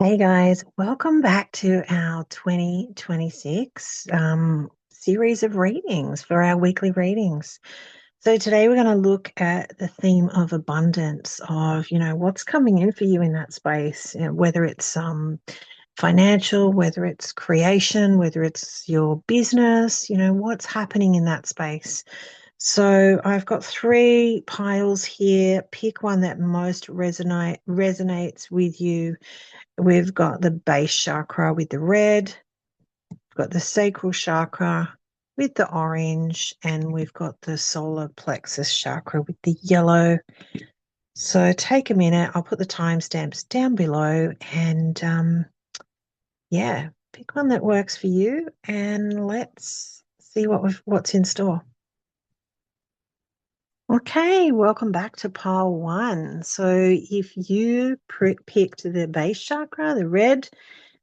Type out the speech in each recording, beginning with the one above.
Hey guys, welcome back to our 2026 series of readings for our weekly readings. So today we're going to look at the theme of abundance, of, what's coming in for you in that space, whether it's financial, whether it's creation, whether it's your business, what's happening in that space. So I've got three piles here. Pick one that most resonates with you. We've got the base chakra with the red, we've got the sacral chakra with the orange, and we've got the solar plexus chakra with the yellow. So take a minute, I'll put the timestamps down below, and yeah, pick one that works for you, and let's see what's in store. Okay, welcome back to pile one. So if you picked the base chakra, the red,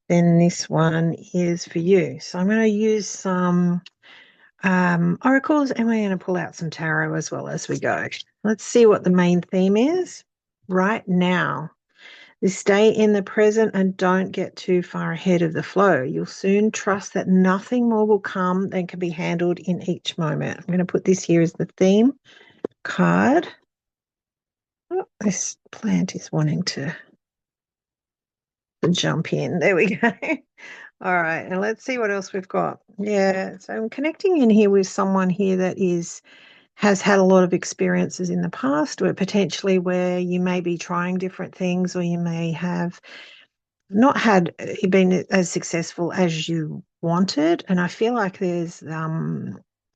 then this one is for you. So I'm going to use some oracles, and we're going to pull out some tarot as well as we go. Let's see what the main theme is right now. Stay in the present and don't get too far ahead of the flow. You'll soon trust that nothing more will come than can be handled in each moment. I'm going to put this here as the theme card. Oh, this plant is wanting to jump in. There we go. All right, and let's see what else we've got. Yeah, so I'm connecting in here with someone here that has had a lot of experiences in the past, or potentially where you may be trying different things, or you may have not had been as successful as you wanted. And I feel like there's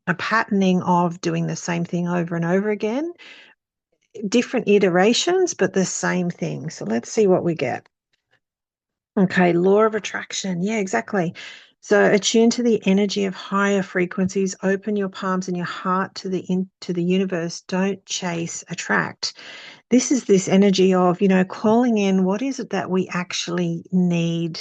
a patterning of doing the same thing over and over again, different iterations, but the same thing. So let's see what we get. Okay, law of attraction. Yeah, exactly. So attune to the energy of higher frequencies. Open your palms and your heart to the universe. Don't chase, attract. This is this energy of, calling in what is it that we actually need?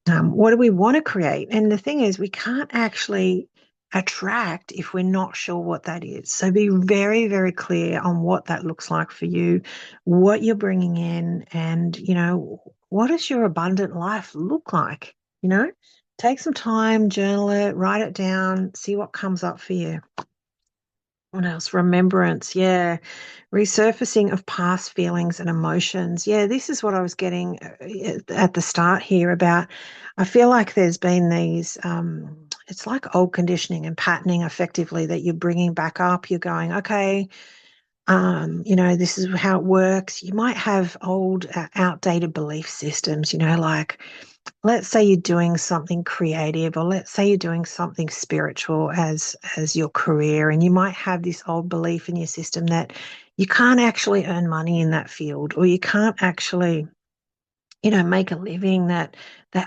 What do we want to create? And the thing is, we can't actually attract if we're not sure what that is. So be very, very clear on what that looks like for you, what you're bringing in, and, what does your abundant life look like? Take some time, journal it, write it down, see what comes up for you. What else? Remembrance. Yeah. Resurfacing of past feelings and emotions. Yeah, this is what I was getting at the start here about. I feel like there's been these, it's like old conditioning and patterning effectively that you're bringing back up. You're going, okay, this is how it works. You might have old, outdated belief systems, like let's say you're doing something creative, or let's say you're doing something spiritual as your career, and you might have this old belief in your system that you can't actually earn money in that field, or you can't actually make a living that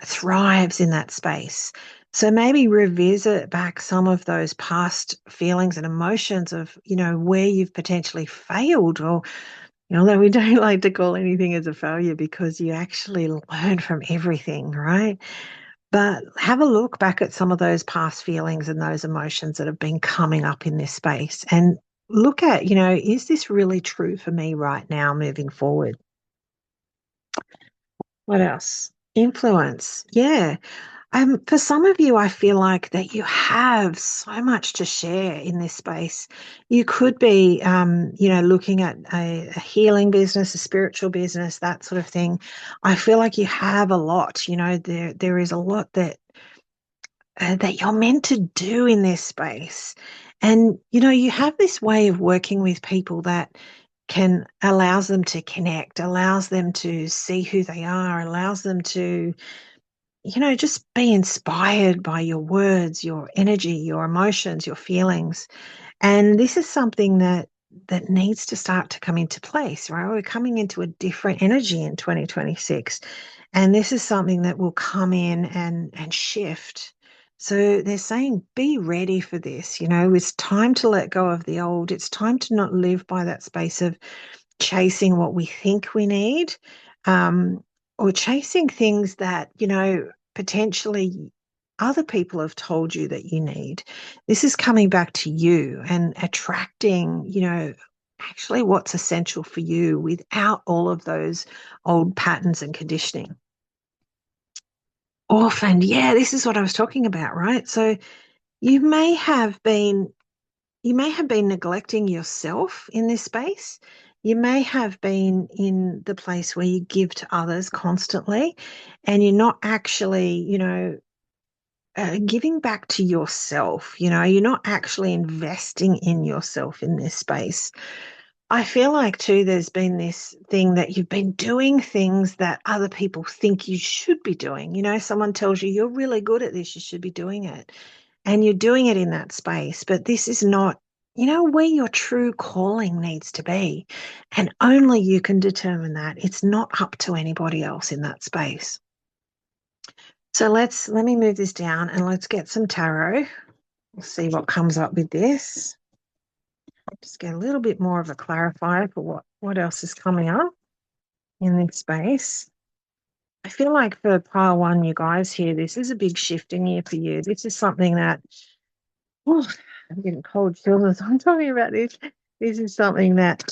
thrives in that space. So maybe revisit back some of those past feelings and emotions of where you've potentially failed, or although we don't like to call anything as a failure because you actually learn from everything, right? But have a look back at some of those past feelings and those emotions that have been coming up in this space, and look at, is this really true for me right now moving forward? What else? Influence. Yeah. For some of you, I feel like that you have so much to share in this space. You could be, looking at a healing business, a spiritual business, that sort of thing. I feel like you have a lot. There is a lot that you're meant to do in this space, and you have this way of working with people that can allows them to connect, allows them to see who they are, allows them to just be inspired by your words, your energy, your emotions, your feelings. And this is something that needs to start to come into place, right? We're coming into a different energy in 2026. And this is something that will come in and shift. So they're saying, be ready for this. It's time to let go of the old. It's time to not live by that space of chasing what we think we need, um, or chasing things that, potentially other people have told you that you need. This is coming back to you and attracting, actually what's essential for you without all of those old patterns and conditioning. Orphaned. Yeah, this is what I was talking about, right? So you may have been you may have been neglecting yourself in this space. You may have been in the place where you give to others constantly and you're not actually, giving back to yourself. You're not actually investing in yourself in this space. I feel like too, there's been this thing that you've been doing things that other people think you should be doing. Someone tells you you're really good at this, you should be doing it. And you're doing it in that space. But this is not, where your true calling needs to be. And only you can determine that. It's not up to anybody else in that space. So let me move this down and let's get some tarot. We'll see what comes up with this. Just get a little bit more of a clarifier for what else is coming up in this space. I feel like for pile one, you guys here, this is a big shift in year for you. This is something that, oh, I'm getting cold chills as I'm talking about this. This is something that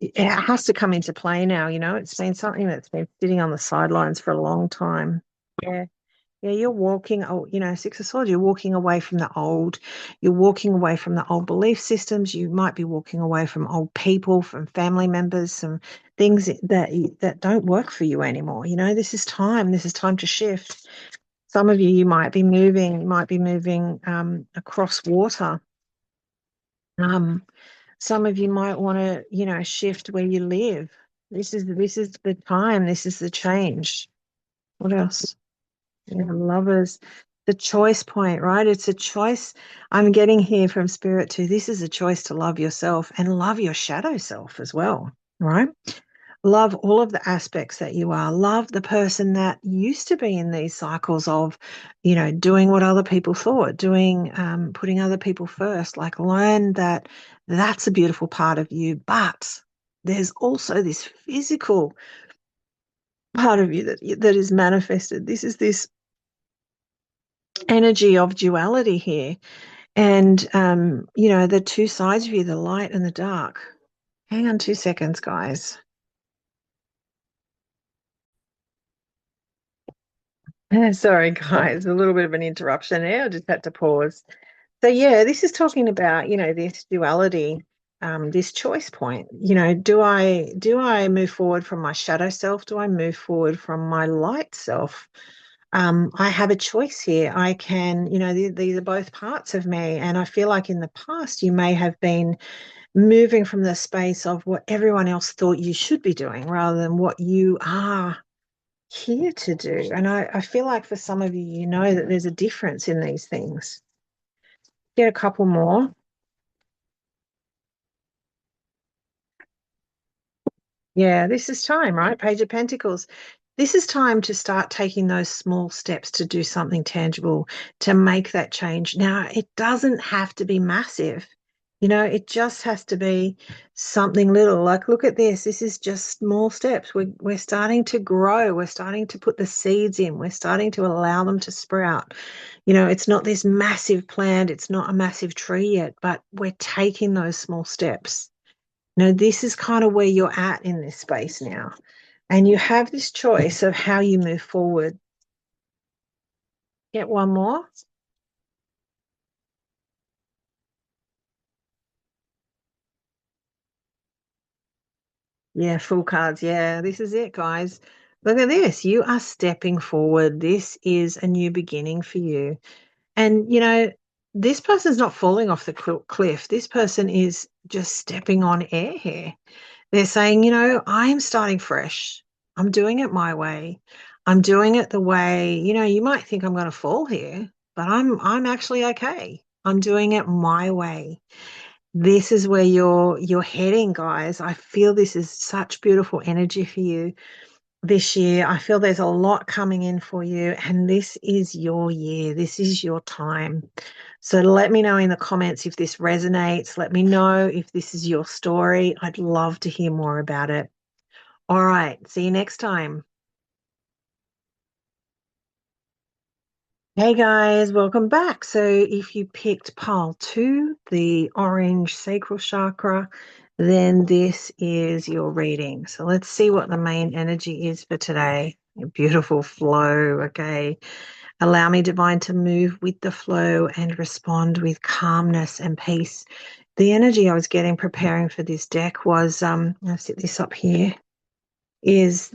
it has to come into play now. It's been something that's been sitting on the sidelines for a long time. Yeah. Yeah, you're walking, Six of Swords, you're walking away from the old. You're walking away from the old belief systems. You might be walking away from old people, from family members, some things that don't work for you anymore. This is time. This is time to shift. Some of you might be moving across water. Some of you might want to, shift where you live. This is the time. This is the change. What else? Yeah, lovers, the choice point, right? It's a choice. I'm getting here from spirit too. This is a choice to love yourself and love your shadow self as well, right? Love all of the aspects that you are. Love the person that used to be in these cycles of, doing what other people thought, putting other people first. Like learn that that's a beautiful part of you, but there's also this physical part of you that is manifested. This energy of duality here. And, the two sides of you, the light and the dark. Hang on 2 seconds, guys. Sorry, guys, a little bit of an interruption there. I just had to pause. So, yeah, this is talking about, this duality, this choice point. Do I move forward from my shadow self? Do I move forward from my light self? I have a choice here. I can, these are both parts of me. And I feel like in the past, you may have been moving from the space of what everyone else thought you should be doing rather than what you are here to do. And I feel like for some of you, that there's a difference in these things. Get a couple more. Yeah, this is time, right? Page of Pentacles. This is time to start taking those small steps to do something tangible, to make that change. Now, it doesn't have to be massive. It just has to be something little. Like, look at this. This is just small steps. We're starting to grow. We're starting to put the seeds in. We're starting to allow them to sprout. It's not this massive plant. It's not a massive tree yet, but we're taking those small steps. This is kind of where you're at in this space now. And you have this choice of how you move forward. Get one more. Yeah, full cards. Yeah, this is it, guys. Look at this. You are stepping forward. This is a new beginning for you. And, this person's not falling off the cliff. This person is just stepping on air here. They're saying, I'm starting fresh. I'm doing it my way. I'm doing it the way, you might think I'm going to fall here, but I'm actually okay. I'm doing it my way. This is where you're heading, guys. I feel this is such beautiful energy for you this year. I feel there's a lot coming in for you, and this is your year. This is your time. So let me know in the comments if this resonates. Let me know if this is your story. I'd love to hear more about it. All right. See you next time. Hey guys, welcome back. So if you picked pile 2, the orange sacral chakra, then this is your reading. So let's see what the main energy is for today. Beautiful flow. Okay. Allow me, divine, to move with the flow and respond with calmness and peace. The energy I was getting preparing for this deck was, I'll set this up here, is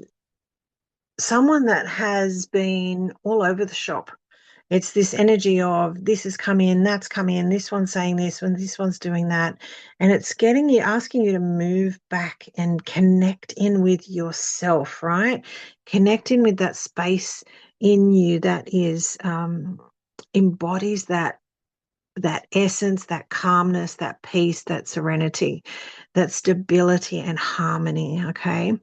someone that has been all over the shop. It's this energy of this has come in, that's come in, this one's saying this one, this one's doing that. And it's getting you, asking you to move back and connect in with yourself, right? Connect in with that space in you that is embodies that essence, that calmness, that peace, that serenity, that stability and harmony. Okay.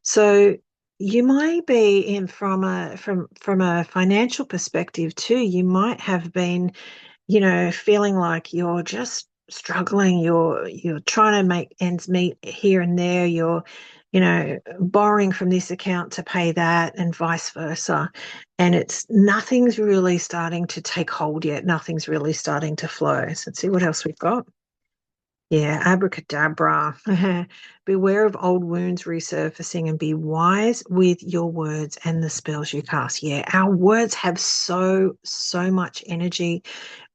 So you might be in from a financial perspective too, you might have been, feeling like you're just struggling, you're trying to make ends meet here and there, you're borrowing from this account to pay that and vice versa, and it's nothing's really starting to take hold yet, nothing's really starting to flow. So let's see what else we've got. Yeah, abracadabra. Beware of old wounds resurfacing and be wise with your words and the spells you cast. Yeah, our words have so much energy.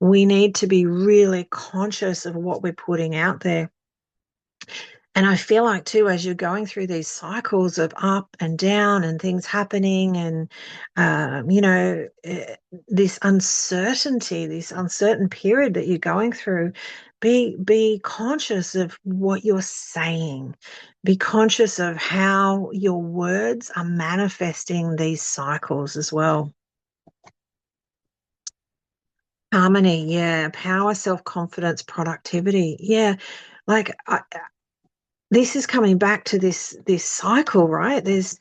We need to be really conscious of what we're putting out there. And I feel like too, as you're going through these cycles of up and down and things happening and, this uncertainty, this uncertain period that you're going through, be conscious of what you're saying. Be conscious of how your words are manifesting these cycles as well. Harmony, yeah. Power, self-confidence, productivity. Yeah. Like this is coming back to this cycle, right? There's,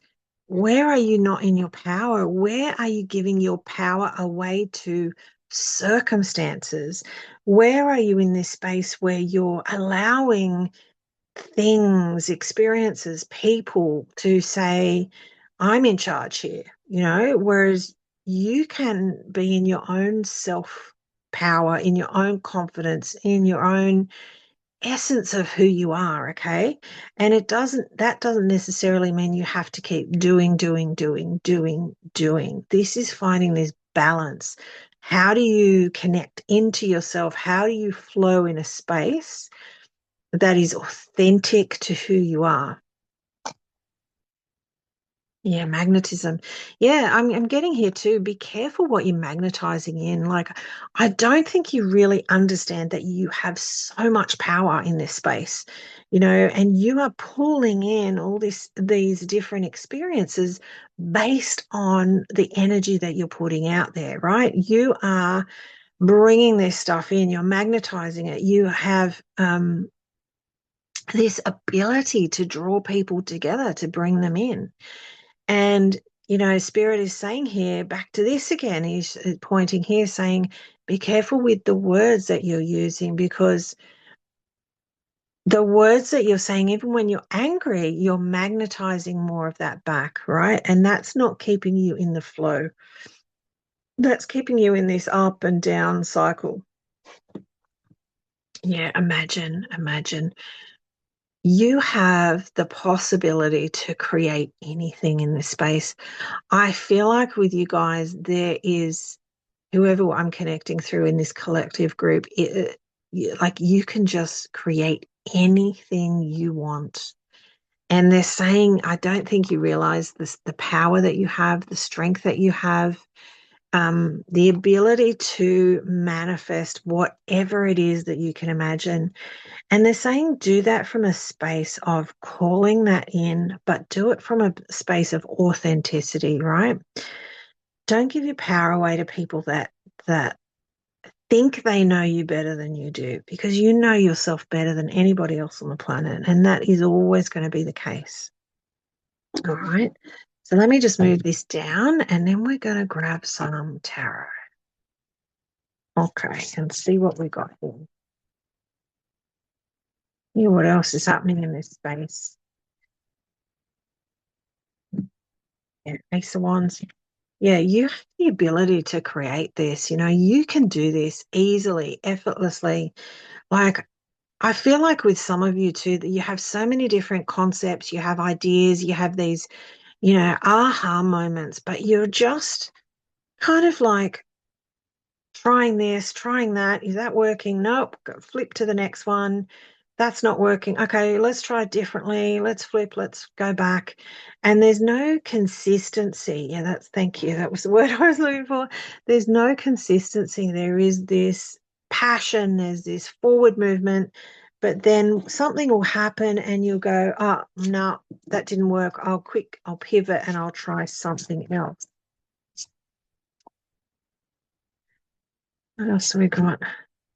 where are you not in your power? Where are you giving your power away to circumstances? Where are you in this space where you're allowing things, experiences, people to say, I'm in charge here, whereas you can be in your own self power, in your own confidence, in your own essence of who you are, okay? And that doesn't necessarily mean you have to keep doing. This is finding this balance. How do you connect into yourself? How do you flow in a space that is authentic to who you are? Yeah, magnetism. Yeah, I'm getting here too. Be careful what you're magnetizing in. Like, I don't think you really understand that you have so much power in this space, and you are pulling in all these different experiences based on the energy that you're putting out there, right? You are bringing this stuff in, you're magnetizing it. You have this ability to draw people together, to bring them in. And, Spirit is saying here, back to this again, he's pointing here saying, be careful with the words that you're using, because the words that you're saying, even when you're angry, you're magnetizing more of that back, right? And that's not keeping you in the flow. That's keeping you in this up and down cycle. Yeah, imagine. You have the possibility to create anything in this space. I feel like with you guys, there is whoever I'm connecting through in this collective group, like you can just create anything you want. And they're saying, I don't think you realize this, the power that you have, the strength that you have, the ability to manifest whatever it is that you can imagine. And they're saying do that from a space of calling that in, but do it from a space of authenticity, right? Don't give your power away to people that think they know you better than you do, because you know yourself better than anybody else on the planet, and that is always going to be the case. All right. So let me just move this down, and then we're going to grab some tarot. Okay, and see what we got here. Yeah, what else is happening in this space? Yeah, Ace of Wands. Yeah, you have the ability to create this. You can do this easily, effortlessly. Like, I feel like with some of you too, that you have so many different concepts, you have ideas, you have these, aha moments, but you're just kind of like trying this, trying that. Is that working? Nope. Flip to the next one. That's not working. Okay, let's try it differently. Let's flip. Let's go back. And there's no consistency. Yeah, thank you. That was the word I was looking for. There's no consistency. There is this passion, there's this forward movement, but then something will happen and you'll go, oh, no, that didn't work. I'll pivot and I'll try something else. What else have we got?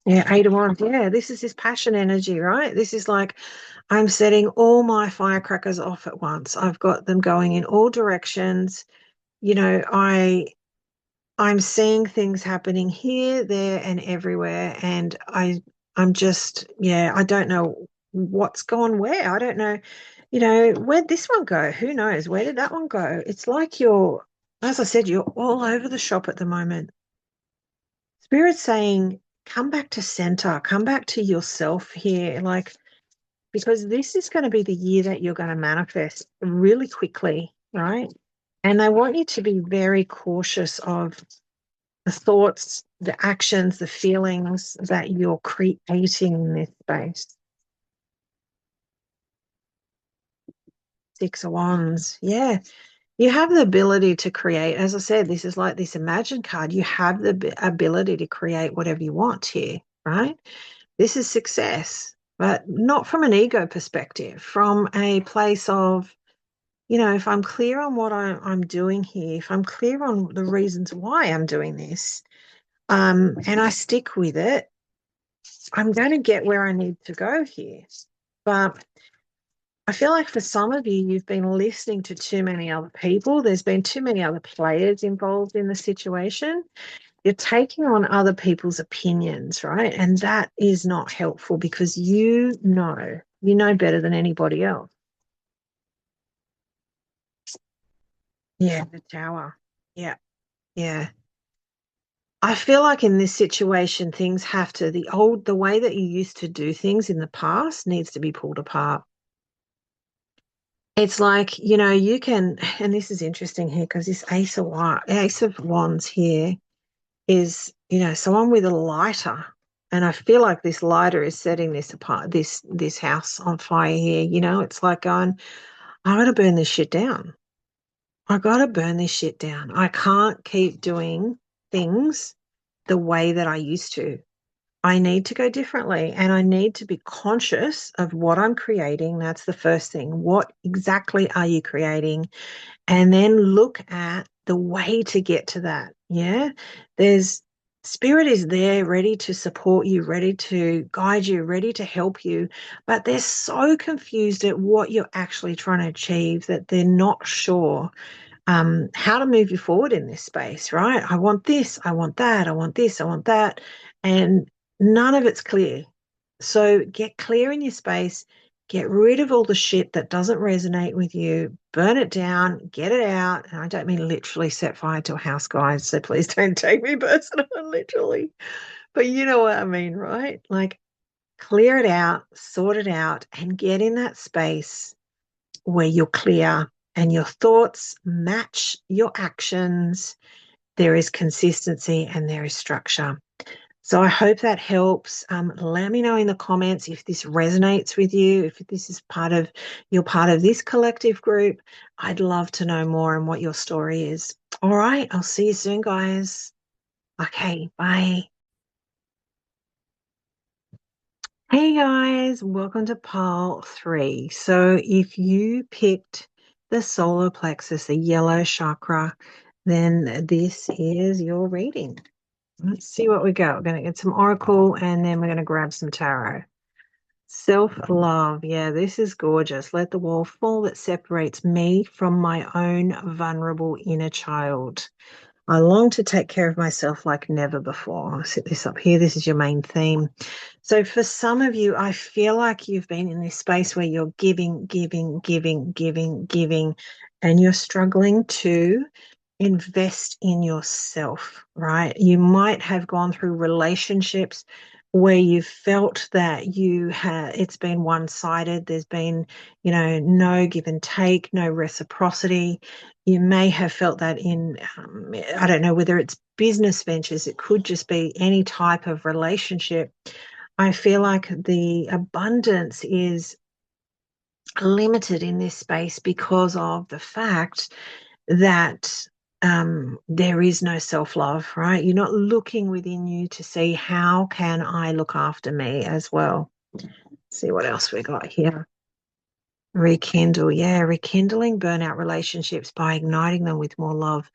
Yeah, 8 of Wands. Yeah, this is this passion energy, right? This is like I'm setting all my firecrackers off at once. I've got them going in all directions. You know, I'm seeing things happening here, there, and everywhere, and I'm just, yeah, I don't know what's gone where. I don't know, where'd this one go? Who knows? Where did that one go? It's like as I said, you're all over the shop at the moment. Spirit's saying, come back to center, come back to yourself here, like, because this is going to be the year that you're going to manifest really quickly, right? And I want you to be very cautious of the thoughts, the actions, the feelings that you're creating in this space. 6 of Wands. Yeah. You have the ability to create. As I said, this is like this Imagine card. You have the ability to create whatever you want here, right? This is success, but not from an ego perspective, from a place of, if I'm clear on what I'm doing here, if I'm clear on the reasons why I'm doing this, and I stick with it, I'm going to get where I need to go here. But I feel like for some of you, you've been listening to too many other people. There's been too many other players involved in the situation. You're taking on other people's opinions, right? And that is not helpful because you know better than anybody else. Yeah, the Tower. Yeah, yeah. I feel like in this situation, things have to, the way that you used to do things in the past needs to be pulled apart. It's like, you can, and this is interesting here because this Ace of Wands here is, someone with a lighter. And I feel like this lighter is setting this apart, this house on fire here. It's like going, I gotta burn this shit down. I gotta burn this shit down. I can't keep doing things the way that I used to. I need to go differently and I need to be conscious of what I'm creating. That's the first thing. What exactly are you creating? And then look at the way to get to that. Yeah. There's Spirit is there ready to support you, ready to guide you, ready to help you. But they're so confused at what you're actually trying to achieve that they're not sure how to move you forward in this space, right? I want this, I want that, I want this, I want that. And none of it's clear. So get clear in your space, get rid of all the shit that doesn't resonate with you, burn it down, get it out. And I don't mean literally set fire to a house, guys. So please don't take me personal, literally. But you know what I mean, right? Like clear it out, sort it out, and get in that space where you're clear and your thoughts match your actions. There is consistency and there is structure. So I hope that helps. Let me know in the comments if this resonates with you, if this is you're part of this collective group. I'd love to know more and what your story is. All right, I'll see you soon, guys. Okay, bye. Hey guys, welcome to pile 3. So if you picked the solar plexus, the yellow chakra, then this is your reading. Let's see what we got. We're going to get some oracle and then we're going to grab some tarot. Self-love. Yeah, this is gorgeous. Let the wall fall that separates me from my own vulnerable inner child. I long to take care of myself like never before. I'll set this up here. This is your main theme. So for some of you, I feel like you've been in this space where you're giving, giving, giving, giving, giving, and you're struggling to invest in yourself, right? You might have gone through relationships where you felt that it's been one-sided. There's been, no give and take, no reciprocity. You may have felt that in, I don't know whether it's business ventures, it could just be any type of relationship. I feel like the abundance is limited in this space because of the fact that there is no self-love, right? You're not looking within you to see how can I look after me as well. Let's see what else we got here. Rekindle, yeah, rekindling burnout relationships by igniting them with more love.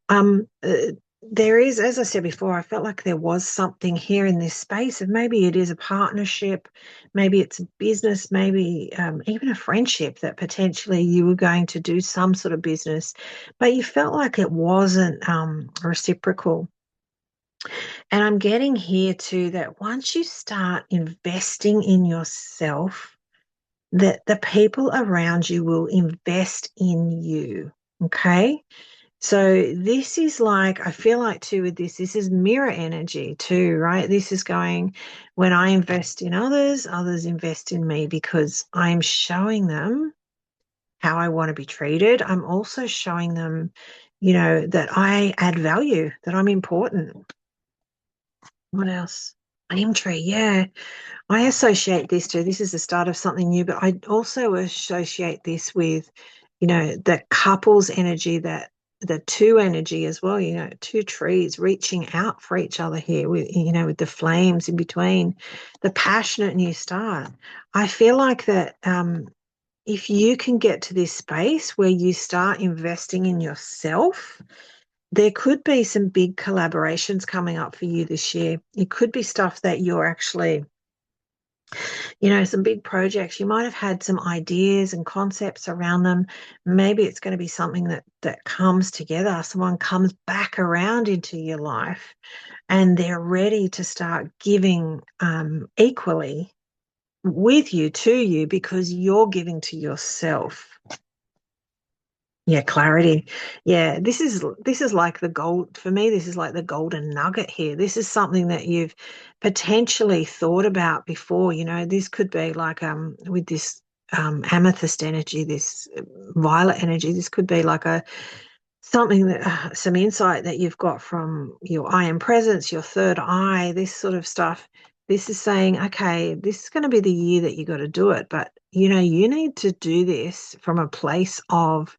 Um, uh, there is, as I said before, I felt like there was something here in this space, and maybe it is a partnership, maybe it's a business, maybe even a friendship that potentially you were going to do some sort of business, but you felt like it wasn't reciprocal. And I'm getting here too that once you start investing in yourself, that the people around you will invest in you. Okay. So this is like, I feel like too with this is mirror energy too, right? This is going, when I invest in others, others invest in me because I'm showing them how I want to be treated. I'm also showing them, that I add value, that I'm important. What else? Flame tree, yeah. I associate this too. This is the start of something new, but I also associate this with, the couple's energy, that the two energy as well, two trees reaching out for each other here with, with the flames in between, the passionate new start. I feel like that if you can get to this space where you start investing in yourself, there could be some big collaborations coming up for you this year. It could be stuff that you're actually, some big projects. You might have had some ideas and concepts around them. Maybe it's going to be something that comes together. Someone comes back around into your life and they're ready to start giving equally with you, to you, because you're giving to yourself. Yeah, clarity. Yeah, this is like the gold for me. This is like the golden nugget here. This is something that you've potentially thought about before. This could be like with this amethyst energy, this violet energy. This could be like a something that some insight that you've got from your I am presence, your third eye, this sort of stuff. This is saying, okay, this is going to be the year that you got to do it, but you need to do this from a place of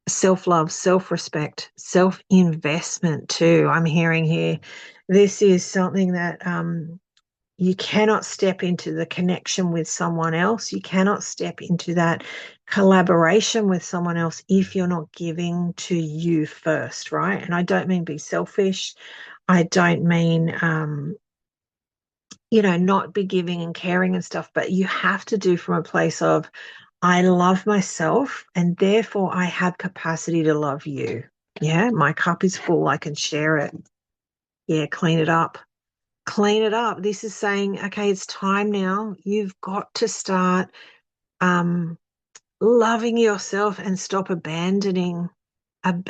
self-love, self-respect, self-investment too. I'm hearing here. This is something that you cannot step into the connection with someone else. You cannot step into that collaboration with someone else if you're not giving to you first, right? And I don't mean be selfish. I don't mean not be giving and caring and stuff, but you have to do from a place of I love myself and therefore I have capacity to love you. Yeah, my cup is full. I can share it. Yeah, clean it up. Clean it up. This is saying, okay, it's time now. You've got to start um, loving yourself and stop abandoning, all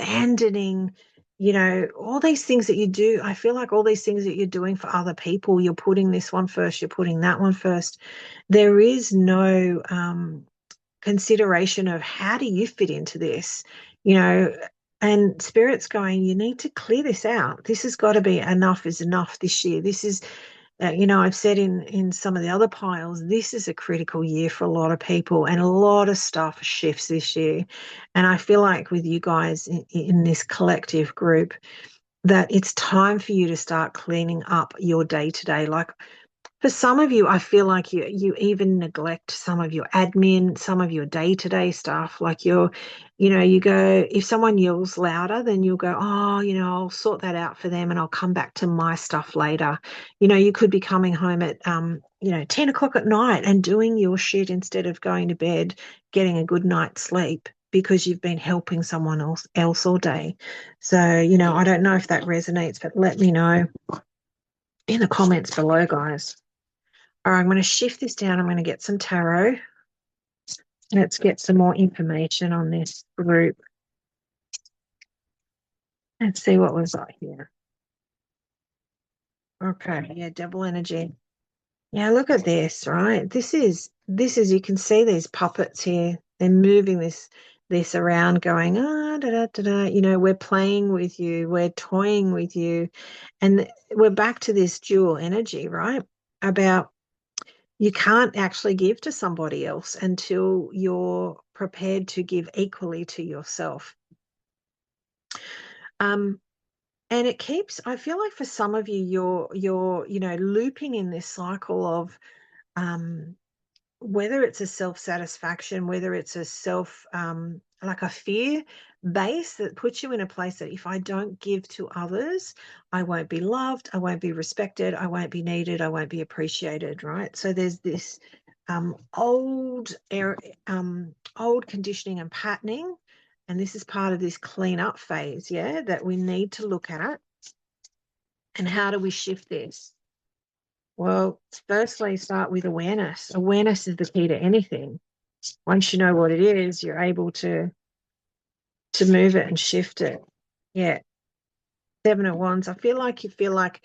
these things that you do. I feel like all these things that you're doing for other people, you're putting this one first, you're putting that one first. There is no consideration of how do you fit into this, you know, and spirit's going, you need to clear this out. This has got to be enough is enough this year. This is, I've said in some of the other piles, this is a critical year for a lot of people and a lot of stuff shifts this year. And I feel like with you guys in this collective group, that it's time for you to start cleaning up your day to day. Like for some of you, I feel like you even neglect some of your admin, some of your day-to-day stuff. Like you go, if someone yells louder, then you'll go, oh, I'll sort that out for them and I'll come back to my stuff later. You could be coming home at 10 o'clock at night and doing your shit instead of going to bed, getting a good night's sleep because you've been helping someone else all day. So, I don't know if that resonates, but let me know in the comments below, guys. All right, I'm going to shift this down. I'm going to get some tarot. Let's get some more information on this group. Let's see what we've got here. Okay. Yeah, devil energy. Yeah, look at this, right? This is you can see these puppets here. They're moving this around, going, da da da da. We're playing with you, we're toying with you. And we're back to this dual energy, right? About you can't actually give to somebody else until you're prepared to give equally to yourself. Um, and it keeps, I feel like for some of you, you're, looping in this cycle of um whether it's a self-satisfaction, whether it's a like a fear base that puts you in a place that if I don't give to others, I won't be loved, I won't be respected, I won't be needed, I won't be appreciated, right? So there's this old old conditioning and patterning, and this is part of this clean up phase, yeah, that we need to look at. And how do we shift this? Well, firstly, start with awareness. Awareness is the key to anything. Once you know what it is, you're able to move it and shift it. Yeah. Seven of Wands. I feel like you feel like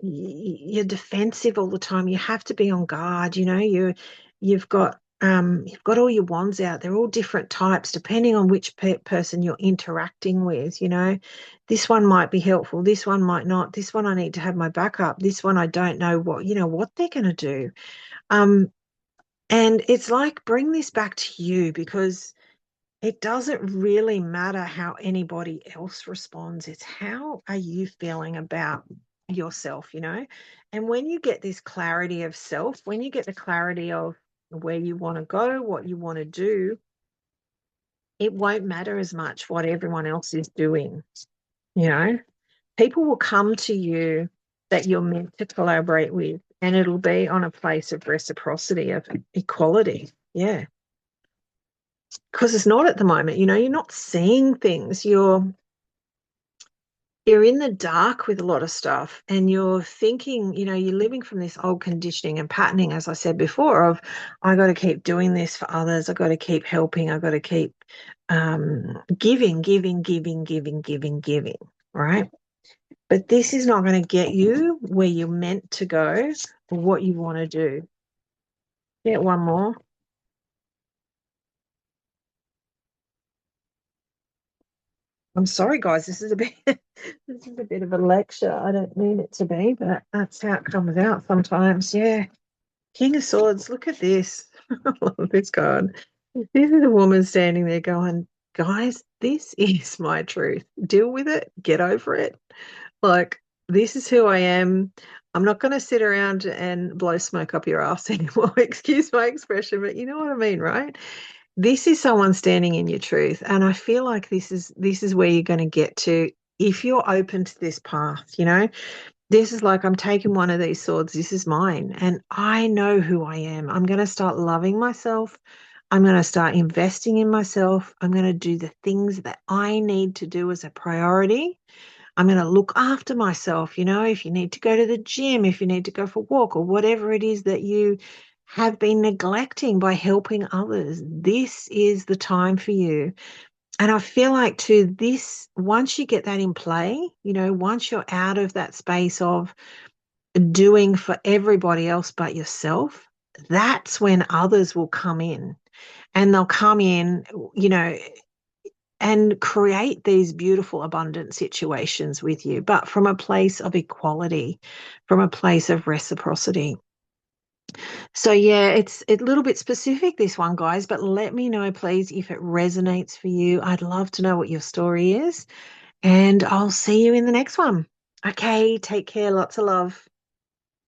you're defensive all the time. You have to be on guard. You've got all your wands out. They're all different types depending on which person you're interacting with. This one might be helpful. This one might not. This one I need to have my backup. This one I don't know what they're going to do. Um, and it's like bring this back to you because it doesn't really matter how anybody else responds. It's how are you feeling about yourself? And when you get this clarity of self, when you get the clarity of where you want to go, what you want to do, it won't matter as much what everyone else is doing. You know, people will come to you that you're meant to collaborate with, and it'll be on a place of reciprocity, of equality. Yeah. Because it's not at the moment, you're not seeing things. You're in the dark with a lot of stuff and you're thinking, you're living from this old conditioning and patterning, as I said before, of I got to keep doing this for others. I got to keep helping. I got to keep giving, giving, giving, giving, giving, giving, right? But this is not going to get you where you're meant to go or what you want to do. Get one more. I'm sorry, guys. This is a bit this is a bit of a lecture. I don't mean it to be, but that's how it comes out sometimes. Yeah. King of Swords, look at this. I love this card. This is a woman standing there going, guys, this is my truth. Deal with it, get over it. Like, this is who I am. I'm not going to sit around and blow smoke up your ass anymore. Excuse my expression, but you know what I mean, right? This is someone standing in your truth, and I feel like this is where you're going to get to if you're open to this path. This is like I'm taking one of these swords. This is mine, and I know who I am. I'm going to start loving myself. I'm going to start investing in myself. I'm going to do the things that I need to do as a priority. I'm going to look after myself. If you need to go to the gym, if you need to go for a walk, or whatever it is that you have been neglecting by helping others, this is the time for you. And I feel like too, once you get that in play, once you're out of that space of doing for everybody else but yourself, that's when others will come in, and they'll come in, you know, and create these beautiful, abundant situations with you, but from a place of equality, from a place of reciprocity. So yeah, it's a little bit specific, this one, guys, but let me know, please, if it resonates for you. I'd love to know what your story is, and I'll see you in the next one. Okay, take care. Lots of love.